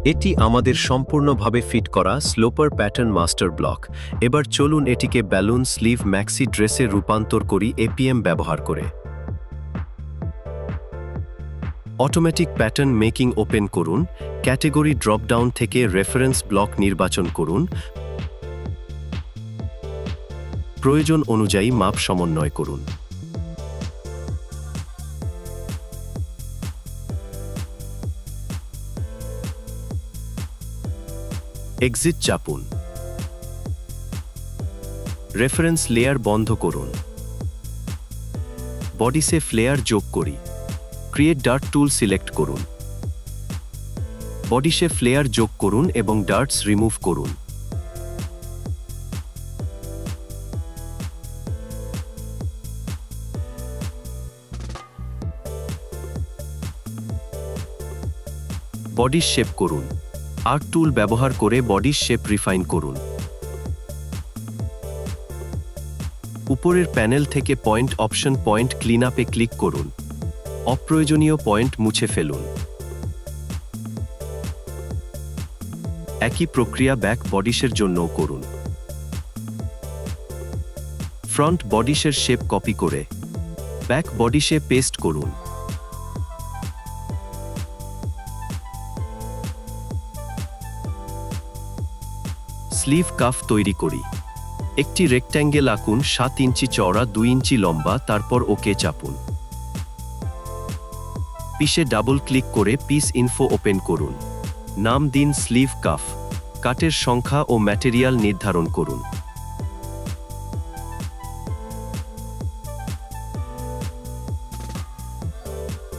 এটি আমাদের সম্পূর্ণভাবে ফিট করা স্লোপার প্যাটার্ন মাস্টার ব্লক। এবার চলুন এটিকে ব্যালুন স্লিভ ম্যাক্সি ড্রেসে রূপান্তর করি এপিএম ব্যবহার করে। অটোমেটিক প্যাটার্ন মেকিং ওপেন করুন, ক্যাটেগরি ড্রপডাউন থেকে রেফারেন্স ব্লক নির্বাচন করুন, প্রয়োজন অনুযায়ী মাপ সমন্বয় করুন। এক্সিট চাপুন। রেফারেন্স লেয়ার বন্ধ করুন। বডিসে ফ্লেয়ার যোগ করি। ক্রিয়েট ডার্ট টুল সিলেক্ট করুন। বডিসে ফ্লেয়ার যোগ করুন এবং ডার্টস রিমুভ করুন। বডি শেপ করুন। আর্ক টুল ব্যবহার করে বডি শেপ রিফাইন করুন। উপরের প্যানেল থেকে পয়েন্ট অপশন পয়েন্ট ক্লিনআপে ক্লিক করুন। অপ্রয়োজনীয় পয়েন্ট মুছে ফেলুন। একই প্রক্রিয়া ব্যাক বডিশের জন্যও করুন। ফ্রন্ট বডিশের শেপ কপি করে ব্যাক বডিশে পেস্ট করুন। স্লিভ কাফ তৈরি করি। একটি রেক্ট্যাঙ্গেল আঁকুন, 7 ইঞ্চি চওড়া, 2 ইঞ্চি লম্বা, তারপর ওকে চাপুন। পিসে ডাবল ক্লিক করে পিস ইনফো ওপেন করুন। নাম দিন স্লিভ কাফ। কাটের সংখ্যা ও ম্যাটেরিয়াল নির্ধারণ করুন।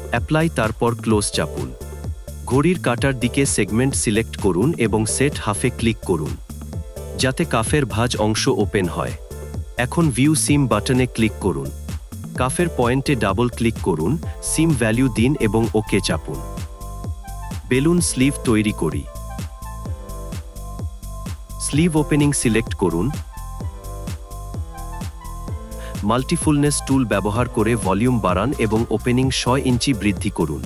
অ্যাপ্লাই, তারপর ক্লোজ চাপুন। ঘড়ির কাটার দিকে সেগমেন্ট সিলেক্ট করুন এবং সেট হাফে ক্লিক করুন যাতে কাফের ভাঁজ অংশ ওপেন হয়। এখন ভিউ সিম বাটনে ক্লিক করুন। কাফের পয়েন্টে ডাবল ক্লিক করুন, সিম ভ্যালু দিন এবং ওকে চাপুন। বেলুন স্লিভ তৈরি করি। স্লিভ ওপেনিং সিলেক্ট করুন। মাল্টিফুলনেস টুল ব্যবহার করে ভলিউম বাড়ান এবং ওপেনিং 6 ইঞ্চি বৃদ্ধি করুন।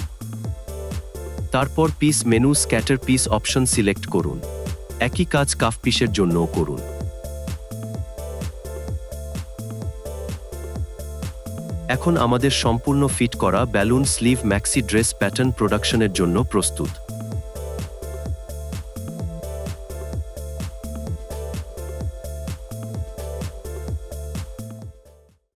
তারপর piece menu scatter piece option select করুন। একই কাজ কাফ পিসের জন্যও করুন। এখন আমাদের সম্পূর্ণ ফিট করা balloon sleeve maxi dress pattern প্রোডাকশনের জন্য প্রস্তুত।